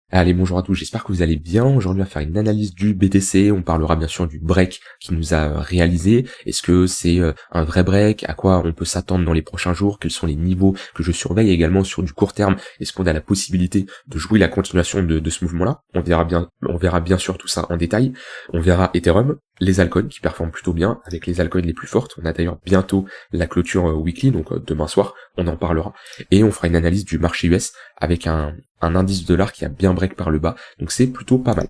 Allez, bonjour à tous, j'espère que vous allez bien. Aujourd'hui, on va faire une analyse du BTC. On parlera bien sûr du break qui nous a réalisé. Est-ce que c'est un vrai break? À quoi on peut s'attendre dans les prochains jours? Quels sont les niveaux que je surveille également sur du court terme? Est-ce qu'on a la possibilité de jouer la continuation de ce mouvement-là? On verra bien sûr tout ça en détail. On verra Ethereum, les altcoins qui performent plutôt bien, avec les altcoins les plus fortes. On a d'ailleurs bientôt la clôture weekly, donc demain soir, on en parlera. Et on fera une analyse du marché US avec un indice de dollar qui a bien break par le bas, donc c'est plutôt pas mal.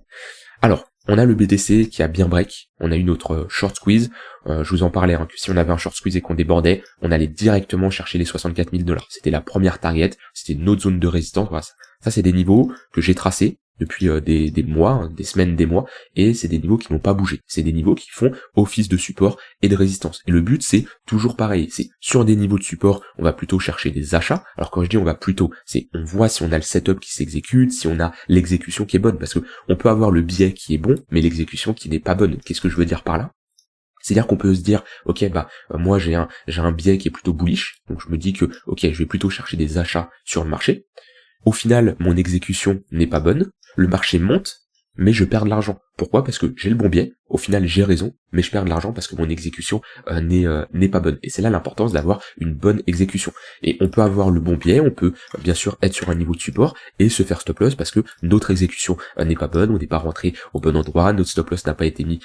Alors, on a le BTC qui a bien break, on a eu notre short squeeze, je vous en parlais, que si on avait un short squeeze et qu'on débordait, on allait directement chercher les 64 000 $. C'était la première target, c'était notre zone de résistance, voilà. Ça c'est des niveaux que j'ai tracés depuis des mois, des semaines, des mois, et c'est des niveaux qui n'ont pas bougé. C'est des niveaux qui font office de support et de résistance. Et le but, c'est toujours pareil. C'est sur des niveaux de support, on va plutôt chercher des achats. Alors quand je dis on va plutôt, c'est on voit si on a le setup qui s'exécute, si on a l'exécution qui est bonne, parce que on peut avoir le biais qui est bon, mais l'exécution qui n'est pas bonne. Qu'est-ce que je veux dire par là? C'est-à-dire qu'on peut se dire, ok, moi j'ai un biais qui est plutôt bullish, donc je me dis que, ok, je vais plutôt chercher des achats sur le marché. Au final, mon exécution n'est pas bonne, le marché monte, mais je perds de l'argent. Pourquoi? Parce que j'ai le bon biais, au final j'ai raison, mais je perds de l'argent parce que mon exécution n'est pas bonne. Et c'est là l'importance d'avoir une bonne exécution. Et on peut avoir le bon biais, on peut bien sûr être sur un niveau de support et se faire stop loss parce que notre exécution n'est pas bonne, on n'est pas rentré au bon endroit, notre stop loss n'a pas été mis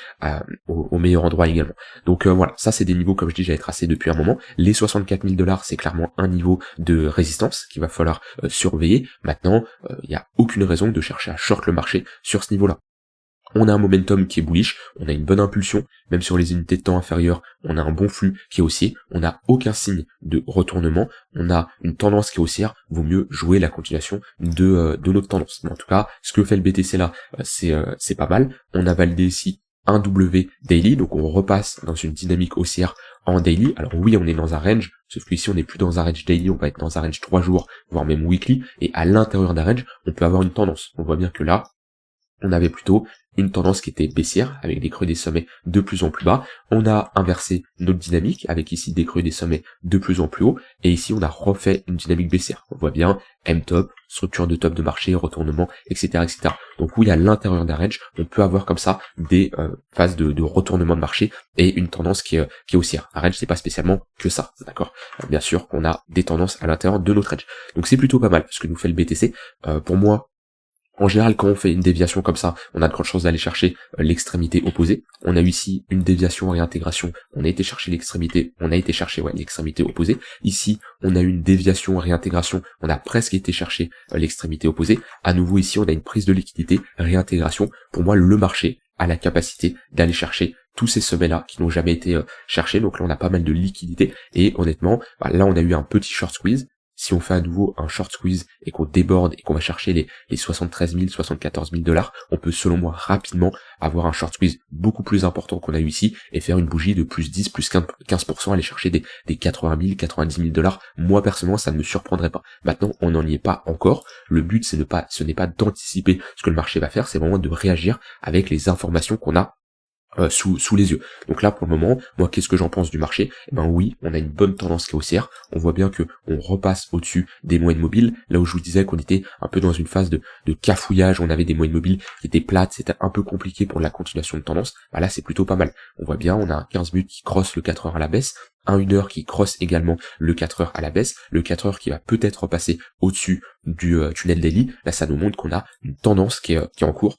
au meilleur endroit également. Donc voilà, ça c'est des niveaux, comme je dis, j'avais tracé depuis un moment. Les 64 000 $, c'est clairement un niveau de résistance qu'il va falloir surveiller. Maintenant, il n'y a aucune raison de chercher à short le marché sur ce niveau-là. On a un momentum qui est bullish, on a une bonne impulsion, même sur les unités de temps inférieures, on a un bon flux qui est haussier, on n'a aucun signe de retournement, on a une tendance qui est haussière, vaut mieux jouer la continuation de notre tendance. Mais en tout cas, ce que fait le BTC là, c'est pas mal. On a validé ici un W daily, donc on repasse dans une dynamique haussière en daily. Alors oui, on est dans un range, sauf qu'ici on n'est plus dans un range daily, on va être dans un range 3 jours, voire même weekly, et à l'intérieur d'un range, on peut avoir une tendance. On voit bien que là, on avait plutôt une tendance qui était baissière, avec des creux des sommets de plus en plus bas. On a inversé notre dynamique, avec ici des creux des sommets de plus en plus haut, et ici on a refait une dynamique baissière. On voit bien M-top, structure de top de marché, retournement, etc. etc. Donc oui, à l'intérieur d'un range, on peut avoir comme ça des phases de retournement de marché et une tendance qui est haussière. Un range, c'est pas spécialement que ça, d'accord. Bien sûr qu'on a des tendances à l'intérieur de notre range. Donc c'est plutôt pas mal ce que nous fait le BTC. Pour moi, en général, quand on fait une déviation comme ça, on a de grandes chances d'aller chercher l'extrémité opposée. On a eu ici une déviation réintégration, on a été chercher l'extrémité opposée. Ici, on a eu une déviation réintégration, on a presque été chercher l'extrémité opposée. À nouveau ici, on a une prise de liquidité, réintégration. Pour moi, le marché a la capacité d'aller chercher tous ces sommets-là qui n'ont jamais été cherchés. Donc là, on a pas mal de liquidité. Et honnêtement, là, on a eu un petit short squeeze. Si on fait à nouveau un short squeeze et qu'on déborde et qu'on va chercher les 73 000, 74 000 $, on peut selon moi rapidement avoir un short squeeze beaucoup plus important qu'on a eu ici et faire une bougie de plus 10, plus 15%, aller chercher des 80 000, 90 000 $. Moi personnellement, ça ne me surprendrait pas. Maintenant, on n'en y est pas encore. Le but, ce n'est pas d'anticiper ce que le marché va faire, c'est vraiment de réagir avec les informations qu'on a sous les yeux. Donc là pour le moment, moi qu'est-ce que j'en pense du marché? Eh ben oui, on a une bonne tendance qui est haussière, on voit bien que on repasse au-dessus des moyennes mobiles, là où je vous disais qu'on était un peu dans une phase de cafouillage, on avait des moyennes mobiles qui étaient plates, c'était un peu compliqué pour la continuation de tendance. Bah là c'est plutôt pas mal. On voit bien, on a un 15 minutes qui crosse le 4 heures à la baisse, un 1 heure qui crosse également le 4 heures à la baisse, le 4 heures qui va peut-être repasser au-dessus du tunnel daily. Là ça nous montre qu'on a une tendance qui est en cours.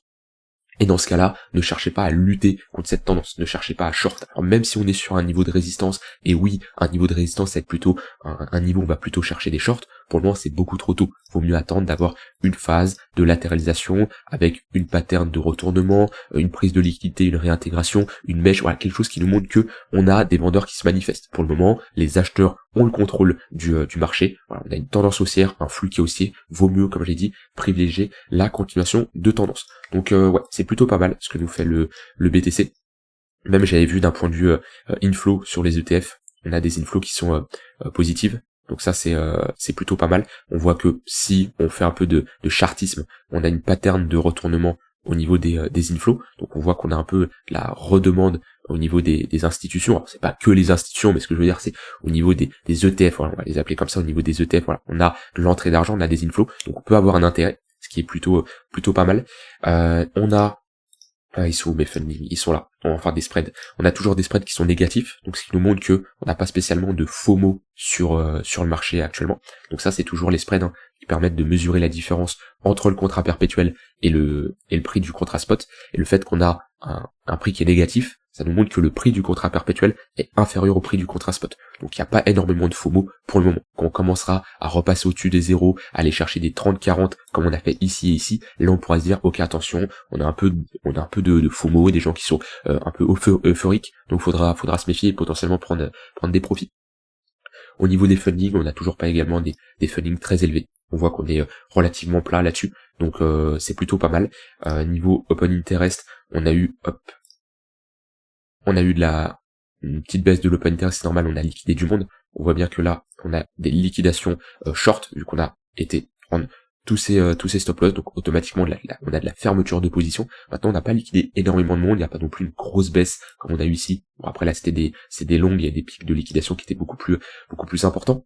Et dans ce cas-là, ne cherchez pas à lutter contre cette tendance, ne cherchez pas à short. Alors même si on est sur un niveau de résistance, et oui, un niveau de résistance c'est plutôt un niveau où on va plutôt chercher des shorts, pour le moment c'est beaucoup trop tôt. Vaut mieux attendre d'avoir une phase de latéralisation avec une pattern de retournement, une prise de liquidité, une réintégration, une mèche, voilà, quelque chose qui nous montre que on a des vendeurs qui se manifestent. Pour le moment, les acheteurs ont le contrôle du marché. Voilà, on a une tendance haussière, un flux qui est haussier. Vaut mieux, comme j'ai dit, privilégier la continuation de tendance. Donc ouais, c'est plutôt pas mal ce que nous fait le BTC. Même j'avais vu d'un point de vue inflow sur les ETF, on a des inflows qui sont positives. Donc ça c'est plutôt pas mal. On voit que si on fait un peu de chartisme, on a une pattern de retournement au niveau des inflows. Donc on voit qu'on a un peu la redemande au niveau des institutions. Alors c'est pas que les institutions, mais ce que je veux dire c'est au niveau des ETF, voilà, on va les appeler comme ça, au niveau des ETF, voilà, on a de l'entrée d'argent, on a des inflows, donc on peut avoir un intérêt. Ce qui est plutôt pas mal. On a ils sont où mes fundings? Ils sont là. On va faire des spreads. On a toujours des spreads qui sont négatifs, donc ce qui nous montre que on n'a pas spécialement de FOMO sur le marché actuellement. Donc ça, c'est toujours les spreads qui permettent de mesurer la différence entre le contrat perpétuel et le prix du contrat spot. Et le fait qu'on a un prix qui est négatif, ça nous montre que le prix du contrat perpétuel est inférieur au prix du contrat spot. Donc il n'y a pas énormément de FOMO pour le moment. Quand on commencera à repasser au-dessus des zéros, à aller chercher des 30-40 comme on a fait ici et ici, là on pourra se dire ok attention, on a un peu de FOMO et des gens qui sont un peu euphoriques, donc faudra se méfier et potentiellement prendre des profits. Au niveau des fundings, on n'a toujours pas également des fundings très élevés. On voit qu'on est relativement plat là-dessus, donc c'est plutôt pas mal. Niveau open interest, on a eu une petite baisse de l'open interest, c'est normal, on a liquidé du monde. On voit bien que là, on a des liquidations short, vu qu'on a été prendre tous ces stop loss, donc automatiquement on a de la fermeture de position. Maintenant, on n'a pas liquidé énormément de monde, il n'y a pas non plus une grosse baisse comme on a eu ici. Bon, après là, c'est des longues, il y a des pics de liquidation qui étaient beaucoup plus importants.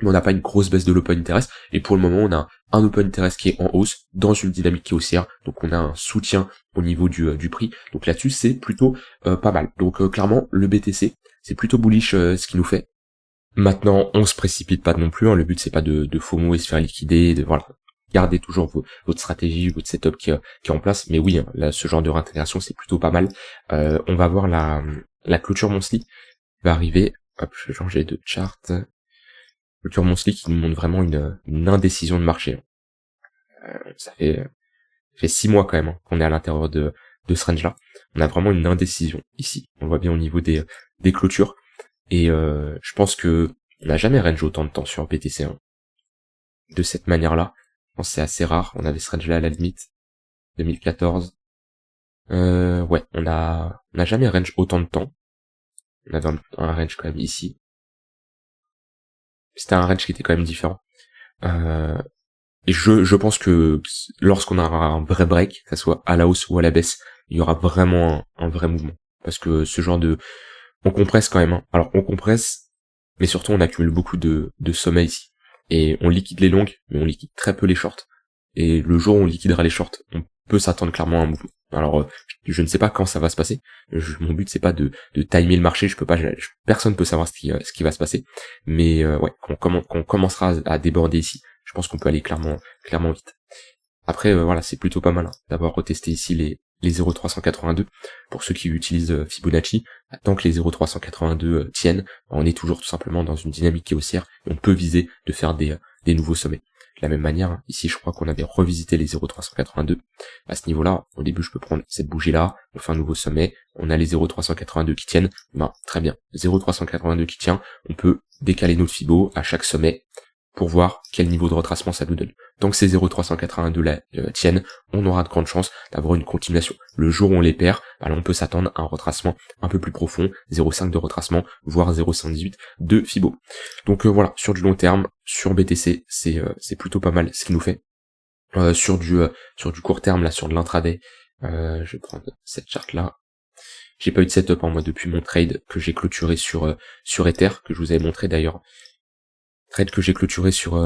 Mais on n'a pas une grosse baisse de l'open interest, et pour le moment on a un open interest qui est en hausse, dans une dynamique qui est haussière, donc on a un soutien au niveau du prix, donc là-dessus c'est plutôt pas mal. Donc clairement le BTC, c'est plutôt bullish ce qu'il nous fait. Maintenant on se précipite pas non plus, le but c'est pas de FOMO et se faire liquider, voilà, gardez toujours votre stratégie, votre setup qui est en place, mais oui, là, ce genre de réintégration c'est plutôt pas mal. On va voir la clôture monthly qui va arriver, hop, je vais changer de chart. Clôture monthly qui nous montre vraiment une indécision de marché. Ça fait 6 mois quand même qu'on est à l'intérieur de ce range-là. On a vraiment une indécision ici. On le voit bien au niveau des clôtures. Et je pense que on n'a jamais range autant de temps sur BTC. De cette manière-là, je pense que c'est assez rare. On avait ce range-là à la limite. 2014. Ouais, on n'a jamais range autant de temps. On avait un range quand même ici. C'était un range qui était quand même différent. Et je pense que lorsqu'on aura un vrai break, que ça soit à la hausse ou à la baisse, il y aura vraiment un vrai mouvement. Parce que ce genre on compresse quand même. Alors on compresse, mais surtout on accumule beaucoup de sommets ici. Et on liquide les longues, mais on liquide très peu les shorts. Et le jour où on liquidera les shorts, on peut s'attendre clairement à un mouvement. Alors je ne sais pas quand ça va se passer. Mon but c'est pas de timer le marché, personne peut savoir ce qui va se passer. Mais ouais, quand on commencera à déborder ici, je pense qu'on peut aller clairement vite. Après voilà, c'est plutôt pas mal d'avoir retesté ici les 0,382 pour ceux qui utilisent Fibonacci. Tant que les 0,382 tiennent, on est toujours tout simplement dans une dynamique qui est haussière et on peut viser de faire des nouveaux sommets. De la même manière, ici je crois qu'on avait revisité les 0,382. À ce niveau-là, au début je peux prendre cette bougie-là, on fait un nouveau sommet, on a les 0,382 qui tiennent, très bien, 0,382 qui tient, on peut décaler notre Fibo à chaque sommet pour voir quel niveau de retracement ça nous donne. Tant que ces 0,382 là tiennent, on aura de grandes chances d'avoir une continuation. Le jour où on les perd, là on peut s'attendre à un retracement un peu plus profond, 0,5 de retracement, voire 0,518 de Fibo. Donc voilà, sur du long terme, sur BTC, c'est plutôt pas mal ce qu'il nous fait. Sur du court terme, là, sur de l'intraday, je vais prendre cette charte là. J'ai pas eu de setup moi depuis mon trade que j'ai clôturé sur Ether, que je vous avais montré d'ailleurs. Trade que j'ai clôturé sur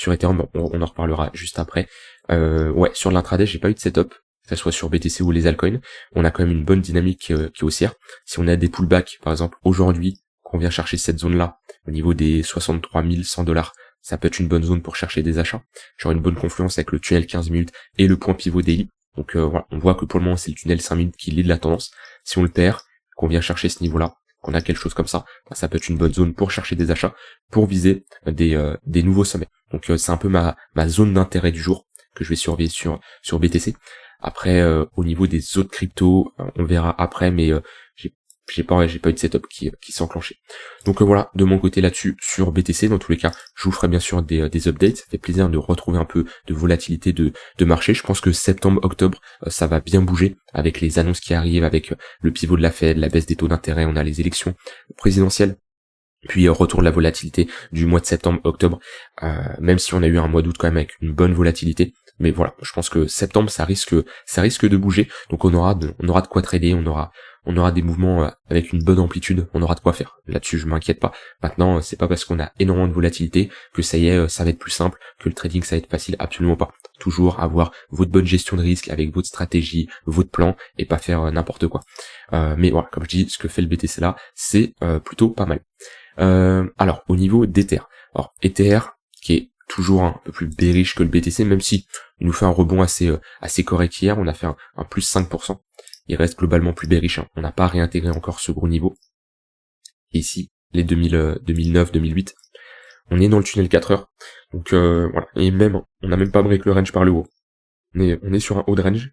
Ethereum, on en reparlera juste après. Ouais, sur l'intraday, j'ai pas eu de setup, que ce soit sur BTC ou les altcoins. On a quand même une bonne dynamique qui est haussière. Si on a des pullbacks, par exemple, aujourd'hui, qu'on vient chercher cette zone-là, au niveau des 63 100 $, ça peut être une bonne zone pour chercher des achats. J'aurai une bonne confluence avec le tunnel 15 minutes et le point pivot daily. Donc voilà, on voit que pour le moment, c'est le tunnel 5 minutes qui lead la tendance. Si on le perd, qu'on vient chercher ce niveau-là, qu'on a quelque chose comme ça, ça peut être une bonne zone pour chercher des achats, pour viser des nouveaux sommets. Donc c'est un peu ma zone d'intérêt du jour que je vais surveiller sur BTC. Après au niveau des autres cryptos, on verra après, mais j'ai pas eu de setup qui s'est enclenché. Donc voilà, de mon côté là-dessus sur BTC, dans tous les cas, je vous ferai bien sûr des updates. Ça fait plaisir de retrouver un peu de volatilité de marché. Je pense que septembre, octobre, ça va bien bouger avec les annonces qui arrivent, avec le pivot de la Fed, la baisse des taux d'intérêt, on a les élections présidentielles. Puis retour de la volatilité du mois de septembre, octobre, même si on a eu un mois d'août quand même avec une bonne volatilité. Mais voilà, je pense que septembre ça risque de bouger, donc on aura de quoi trader, on aura on aura des mouvements avec une bonne amplitude, on aura de quoi faire. Là-dessus, je m'inquiète pas. Maintenant, c'est pas parce qu'on a énormément de volatilité que ça y est, ça va être plus simple, que le trading ça va être facile, absolument pas. Toujours avoir votre bonne gestion de risque avec votre stratégie, votre plan, et pas faire n'importe quoi. Mais voilà, comme je dis, ce que fait le BTC là, c'est plutôt pas mal. Alors, au niveau d'Ether. Alors, Ether, qui est toujours un peu plus bearish que le BTC, même si il nous fait un rebond assez correct hier, on a fait un plus 5%. Il reste globalement plus bearish, hein. On n'a pas réintégré encore ce gros niveau. Et ici, les 2009, 2008, on est dans le tunnel 4 heures. Donc voilà, et même, on n'a même pas break le range par le haut. On est sur un haut de range.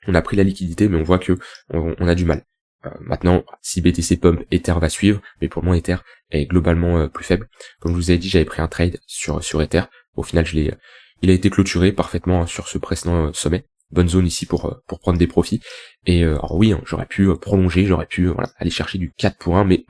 On a pris la liquidité, mais on voit que on a du mal. Maintenant, si BTC pump, Ether va suivre, mais pour moi Ether est globalement plus faible. Comme je vous ai dit, j'avais pris un trade sur Ether. Au final, il a été clôturé parfaitement sur ce précédent sommet. Bonne zone ici pour prendre des profits. Et alors oui, hein, j'aurais pu prolonger, j'aurais pu aller chercher du 4 pour 1, mais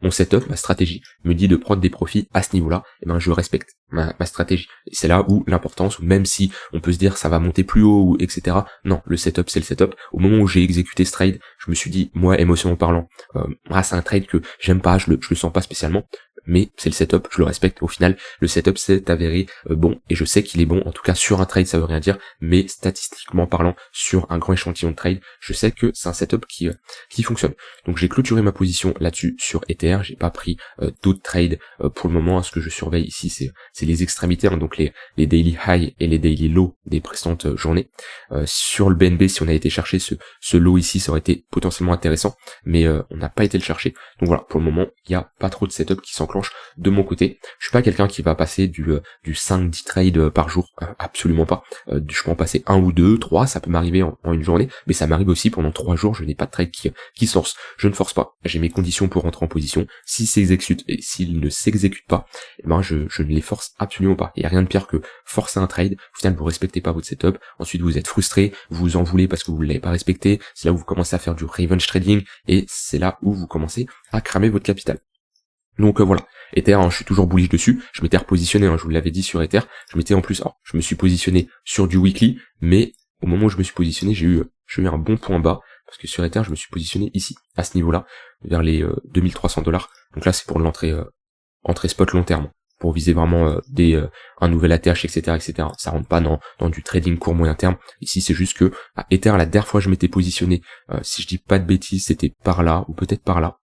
mon setup, ma stratégie me dit de prendre des profits à ce niveau-là. Et ben je respecte ma stratégie. Et c'est là où l'importance, ou même si on peut se dire ça va monter plus haut, ou etc. Non, le setup c'est le setup. Au moment où j'ai exécuté ce trade, je me suis dit, moi émotionnellement parlant, c'est un trade que j'aime pas, je le sens pas spécialement. Mais c'est le setup, je le respecte. Au final, le setup s'est avéré bon, et je sais qu'il est bon. En tout cas, sur un trade, ça veut rien dire, mais statistiquement parlant, sur un grand échantillon de trade, je sais que c'est un setup qui fonctionne. Donc j'ai clôturé ma position là-dessus sur Ether. J'ai pas pris d'autres trades pour le moment. Ce que je surveille ici, c'est les extrémités, hein, donc les daily high et les daily low des précédentes journées. Sur le BNB, si on a été chercher ce low ici, ça aurait été potentiellement intéressant, mais on n'a pas été le chercher. Donc voilà, pour le moment, il n'y a pas trop de setup qui s'enclenche de mon côté. Je suis pas quelqu'un qui va passer du 5-10 trades par jour, absolument pas. Je peux en passer 1 ou 2, 3, ça peut m'arriver en une journée, mais ça m'arrive aussi pendant 3 jours, je n'ai pas de trade qui se lance. Je ne force pas, j'ai mes conditions pour rentrer en position. S'il s'exécute et s'il ne s'exécute pas, eh ben je ne les force absolument pas. Il n'y a rien de pire que forcer un trade, au final vous respectez pas votre setup, ensuite vous êtes frustré, vous vous en voulez parce que vous ne l'avez pas respecté, c'est là où vous commencez à faire du revenge trading, et c'est là où vous commencez à cramer votre capital. Donc voilà, Ether, hein, je suis toujours bullish dessus, je m'étais repositionné, hein, je vous l'avais dit sur Ether, je m'étais en plus, je me suis positionné sur du weekly, mais au moment où je me suis positionné, j'ai eu un bon point bas, parce que sur Ether, je me suis positionné ici, à ce niveau-là, vers les 2300 $. Donc là, c'est pour l'entrée entrée spot long terme, pour viser vraiment un nouvel ATH, etc., etc. Ça rentre pas dans du trading court moyen terme. Ici, c'est juste que à Ether, la dernière fois je m'étais positionné, si je dis pas de bêtises, c'était par là, ou peut-être par là.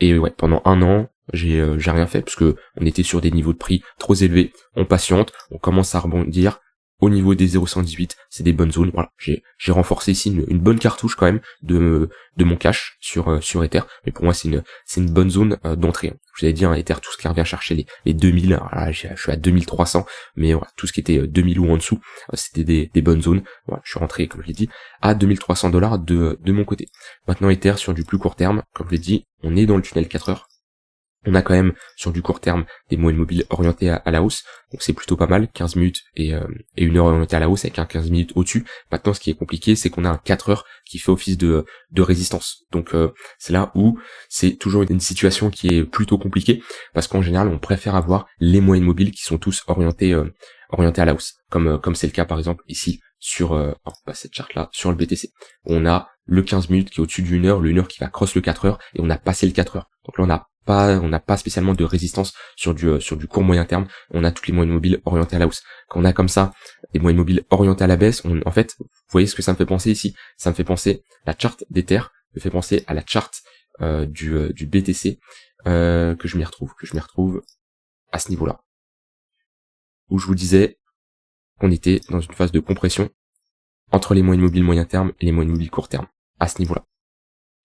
Et ouais, pendant un an, j'ai rien fait, parce que on était sur des niveaux de prix trop élevés, on patiente, on commence à rebondir. Au niveau des 0,118, c'est des bonnes zones. Voilà, j'ai renforcé ici une bonne cartouche quand même de mon cash sur Ether, mais pour moi c'est une bonne zone d'entrée. Je vous avais dit, hein, Ether, tout ce qui revient chercher les 2000, alors là, je suis à 2300, mais voilà, tout ce qui était 2000 ou en dessous, c'était des bonnes zones. Voilà, je suis rentré, comme je l'ai dit, à 2300 $ de mon côté. Maintenant Ether sur du plus court terme, comme je l'ai dit, on est dans le tunnel 4 heures. On a quand même sur du court terme des moyennes mobiles orientées à la hausse, donc c'est plutôt pas mal, 15 minutes et 1 heure orientée à la hausse avec un 15 minutes au-dessus. Maintenant ce qui est compliqué, c'est qu'on a un 4 heures qui fait office de résistance. Donc c'est là où c'est toujours une situation qui est plutôt compliquée, parce qu'en général on préfère avoir les moyennes mobiles qui sont tous orientés à la hausse, comme c'est le cas par exemple ici sur cette charte là sur le BTC. On a le 15 minutes qui est au-dessus d'une heure, le 1 heure qui va cross le 4 heures, et on a passé le 4 heures. Donc là on n'a pas spécialement de résistance sur du court moyen terme, on a toutes les moyennes mobiles orientées à la hausse. Quand on a comme ça des moyennes mobiles orientées à la baisse, en fait, vous voyez ce que ça me fait penser ici, ça me fait penser, la charte d'Ether me fait penser à la charte du BTC, que je m'y retrouve à ce niveau-là, où je vous disais qu'on était dans une phase de compression entre les moyennes mobiles moyen terme et les moyennes mobiles court terme, à ce niveau-là.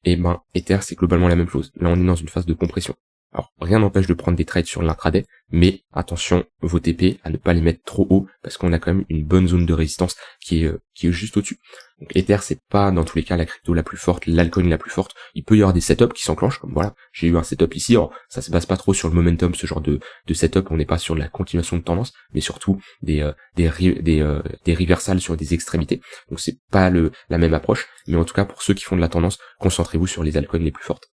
Et ben, Ether, c'est globalement la même chose. Là, on est dans une phase de compression. Alors, rien n'empêche de prendre des trades sur l'intraday, mais attention, vos TP, à ne pas les mettre trop haut, parce qu'on a quand même une bonne zone de résistance qui est juste au-dessus. Donc Ether, c'est pas dans tous les cas la crypto la plus forte, l'altcoin la plus forte. Il peut y avoir des setups qui s'enclenchent, comme voilà, j'ai eu un setup ici. Alors, ça se base pas trop sur le momentum, ce genre de setup, on n'est pas sur de la continuation de tendance, mais surtout des reversals sur des extrémités. Donc c'est pas la même approche, mais en tout cas pour ceux qui font de la tendance, concentrez-vous sur les altcoins les plus fortes.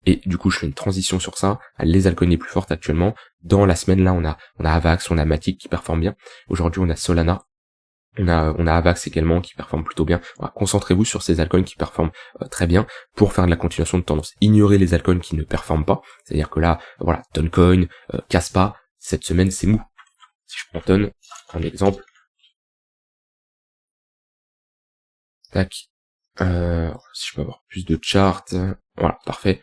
Et du coup, je fais une transition sur ça, à les altcoins les plus fortes actuellement. Dans la semaine là, on a Avax, on a Matic qui performe bien. Aujourd'hui, on a Solana. On a Avax également qui performe plutôt bien. Voilà, concentrez-vous sur ces altcoins qui performent très bien pour faire de la continuation de tendance. Ignorez les altcoins qui ne performent pas. C'est-à-dire que là, voilà, Toncoin, Kaspa, cette semaine c'est mou. Si je prends Ton, un exemple. Tac. Si je peux avoir plus de charts. Voilà, parfait.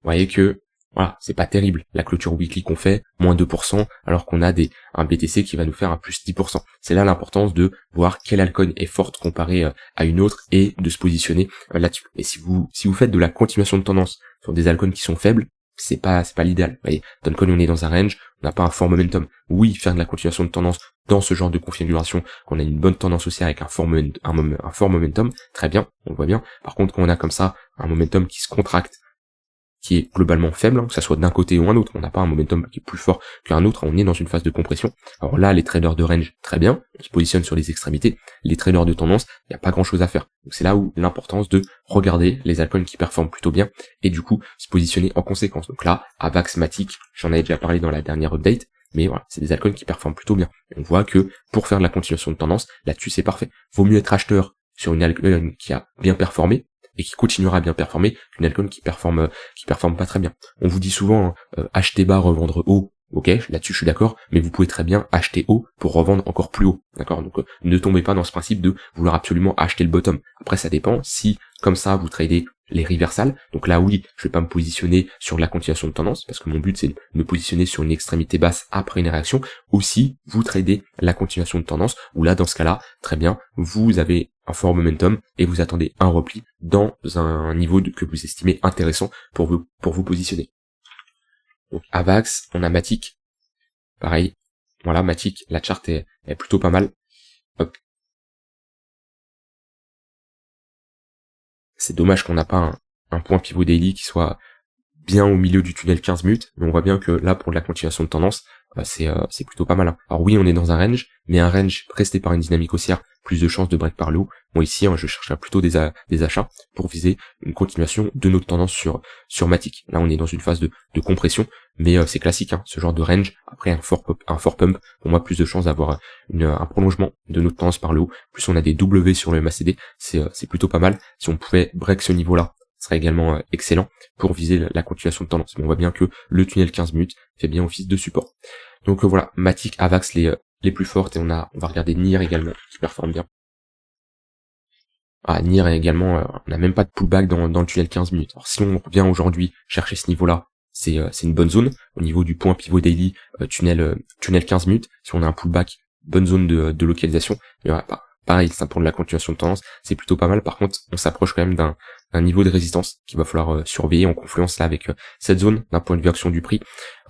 Vous voyez que voilà, c'est pas terrible. La clôture weekly qu'on fait, moins 2%, alors qu'on a un BTC qui va nous faire un plus 10%. C'est là l'importance de voir quelle altcoin est forte comparée à une autre et de se positionner là-dessus. Et si vous faites de la continuation de tendance sur des altcoins qui sont faibles, c'est pas l'idéal. Vous voyez, Toncoin, on est dans un range, on n'a pas un fort momentum. Oui, faire de la continuation de tendance dans ce genre de configuration, qu'on a une bonne tendance haussière avec un fort momentum, très bien, on le voit bien. Par contre, quand on a comme ça un momentum qui se contracte, qui est globalement faible, que ça soit d'un côté ou un autre, on n'a pas un momentum qui est plus fort qu'un autre, on est dans une phase de compression. Alors là, les traders de range, très bien, on se positionne sur les extrémités. Les traders de tendance, il n'y a pas grand chose à faire. Donc c'est là où l'importance de regarder les altcoins qui performent plutôt bien, et du coup, se positionner en conséquence. Donc là, Avax, Matic, j'en avais déjà parlé dans la dernière update, mais voilà, c'est des altcoins qui performent plutôt bien. Et on voit que, pour faire de la continuation de tendance, là-dessus c'est parfait. Vaut mieux être acheteur sur une altcoin qui a bien performé, et qui continuera à bien performer, qu'une altcoin qui performe pas très bien. On vous dit souvent, acheter bas, revendre haut, ok, là-dessus je suis d'accord, mais vous pouvez très bien acheter haut pour revendre encore plus haut, d'accord. Donc ne tombez pas dans ce principe de vouloir absolument acheter le bottom. Après ça dépend, si comme ça vous tradez les reversals, donc là oui, je vais pas me positionner sur la continuation de tendance, parce que mon but c'est de me positionner sur une extrémité basse après une réaction, ou si vous tradez la continuation de tendance, où là dans ce cas-là, très bien, vous avez un fort momentum et vous attendez un repli dans un niveau que vous estimez intéressant pour vous positionner. Donc Avax, on a Matic, pareil, voilà, Matic, la charte est plutôt pas mal. Hop. C'est dommage qu'on n'a pas un point pivot daily qui soit bien au milieu du tunnel 15 minutes, mais on voit bien que là, pour de la continuation de tendance, c'est plutôt pas mal. Alors oui, on est dans un range, mais un range resté par une dynamique haussière, plus de chances de break par le haut. Moi ici, je chercherai plutôt des achats pour viser une continuation de notre tendance sur Matic. Là, on est dans une phase de compression, mais c'est classique, ce genre de range. Après un fort pump, pour moi, plus de chances d'avoir un prolongement de notre tendance par le haut. Plus on a des W sur le MACD, c'est plutôt pas mal. Si on pouvait break ce niveau-là, ce serait également excellent pour viser la continuation de tendance. Mais on voit bien que le tunnel 15 minutes fait bien office de support. Donc voilà, Matic, Avax les plus fortes, et on va regarder NIR également qui performe bien. Ah, NIR également, on n'a même pas de pullback dans le tunnel 15 minutes. Alors si on revient aujourd'hui chercher ce niveau-là, c'est une bonne zone au niveau du point pivot daily, tunnel 15 minutes. Si on a un pullback, bonne zone de localisation. Mais voilà, pareil, ça pour de la continuation de tendance, c'est plutôt pas mal. Par contre, on s'approche quand même d'un niveau de résistance qu'il va falloir surveiller en confluence là avec cette zone d'un point de vue action du prix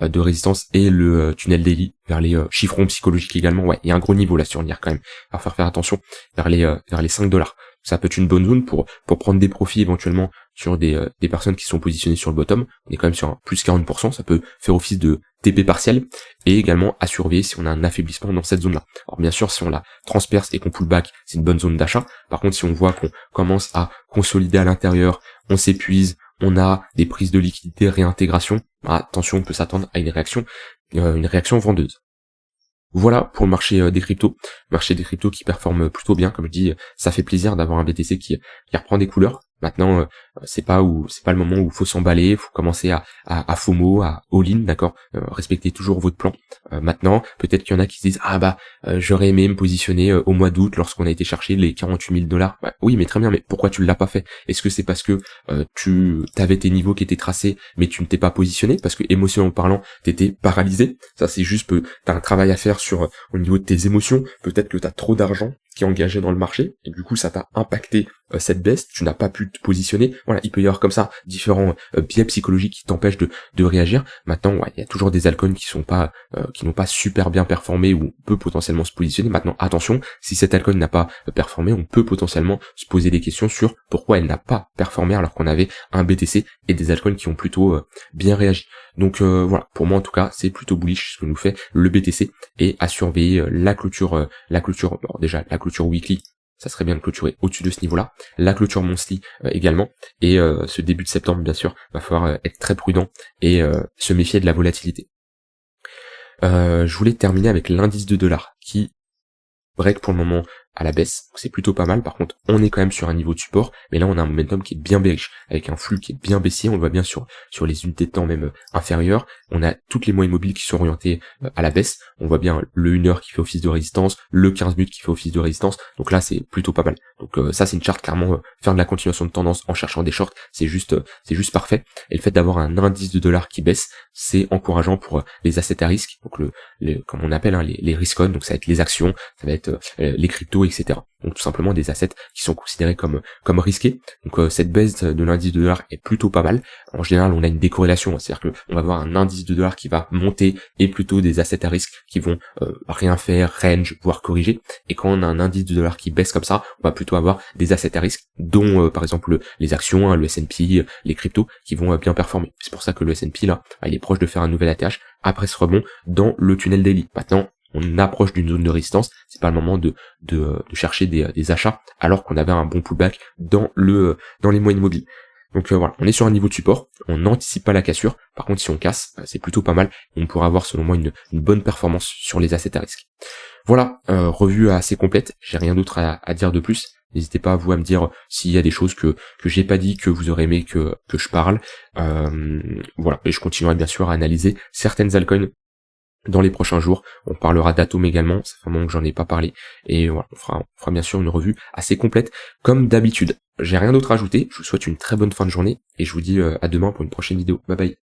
de résistance et le tunnel daily vers les chiffrons psychologiques également. Ouais, il y a un gros niveau là sur NIR quand même. Il va falloir faire attention vers les $5. Ça peut être une bonne zone pour prendre des profits éventuellement sur des personnes qui sont positionnées sur le bottom. On est quand même sur un plus 40%, ça peut faire office de TP partiel, et également à surveiller si on a un affaiblissement dans cette zone-là. Alors bien sûr, si on la transperce et qu'on pull back, c'est une bonne zone d'achat. Par contre, si on voit qu'on commence à consolider à l'intérieur, on s'épuise, on a des prises de liquidité, réintégration, attention, on peut s'attendre à une réaction vendeuse. Voilà pour le marché des cryptos. Marché des cryptos qui performe plutôt bien, comme je dis, ça fait plaisir d'avoir un BTC qui reprend des couleurs. Maintenant, c'est pas le moment où il faut s'emballer, il faut commencer à FOMO, à all-in, d'accord. Respectez toujours votre plan. Maintenant, peut-être qu'il y en a qui se disent j'aurais aimé me positionner au mois d'août lorsqu'on a été chercher les $48,000. Bah, oui, mais très bien, mais pourquoi tu l'as pas fait? Est-ce que c'est parce que tu avais tes niveaux qui étaient tracés, mais tu ne t'es pas positionné parce que émotionnellement parlant, t'étais paralysé? Ça, c'est juste que t'as un travail à faire sur au niveau de tes émotions. Peut-être que t'as trop d'argent qui est engagé dans le marché, et du coup ça t'a impacté cette baisse, tu n'as pas pu te positionner. Voilà, il peut y avoir comme ça différents biais psychologiques qui t'empêchent de réagir. Maintenant, ouais, il y a toujours des altcoins qui n'ont pas super bien performé, où on peut potentiellement se positionner. Maintenant, attention, si cette altcoin n'a pas performé, on peut potentiellement se poser des questions sur pourquoi elle n'a pas performé alors qu'on avait un BTC et des altcoins qui ont plutôt bien réagi. Donc voilà, pour moi en tout cas, c'est plutôt bullish ce que nous fait le BTC, et à surveiller la clôture déjà la clôture weekly, ça serait bien de clôturer au-dessus de ce niveau-là, la clôture monthly également, et ce début de septembre bien sûr, va falloir être très prudent et se méfier de la volatilité. Je voulais terminer avec l'indice de dollars qui break pour le moment à la baisse, donc c'est plutôt pas mal. Par contre, on est quand même sur un niveau de support, mais là on a un momentum qui est bien bearish, avec un flux qui est bien baissier, on le voit bien sur les unités de temps même inférieures. On a toutes les moyennes mobiles qui sont orientées à la baisse, on voit bien le 1 heure qui fait office de résistance, le 15 minutes qui fait office de résistance, donc là c'est plutôt pas mal. Donc ça c'est une charte clairement, faire de la continuation de tendance en cherchant des shorts, c'est juste parfait. Et le fait d'avoir un indice de dollar qui baisse, c'est encourageant pour les assets à risque, donc comme on appelle, hein, les risk on, donc ça va être les actions, ça va être les cryptos, etc. Donc tout simplement des assets qui sont considérés comme risqués. Donc cette baisse de l'indice de dollar est plutôt pas mal. En général, on a une décorrélation, c'est-à-dire que on va avoir un indice de dollar qui va monter et plutôt des assets à risque qui vont rien faire, range, voire corriger. Et quand on a un indice de dollar qui baisse comme ça, on va plutôt avoir des assets à risque, dont par exemple les actions, hein, le S&P, les cryptos, qui vont bien performer. C'est pour ça que le S&P là, il est proche de faire un nouvel ATH après ce rebond dans le tunnel daily. Maintenant, on approche d'une zone de résistance, c'est pas le moment de chercher des achats alors qu'on avait un bon pullback dans les moyennes mobiles. Donc voilà, on est sur un niveau de support, on n'anticipe pas la cassure, par contre si on casse, c'est plutôt pas mal, on pourra avoir selon moi une bonne performance sur les assets à risque. Voilà, revue assez complète, j'ai rien d'autre à dire de plus. N'hésitez pas vous à me dire s'il y a des choses que j'ai pas dit, que vous aurez aimé que je parle. Voilà, et je continuerai bien sûr à analyser certaines altcoins dans les prochains jours. On parlera d'Atom également, ça fait un moment que j'en ai pas parlé, et voilà, on fera bien sûr une revue assez complète comme d'habitude. J'ai rien d'autre à ajouter, je vous souhaite une très bonne fin de journée, et je vous dis à demain pour une prochaine vidéo. Bye bye.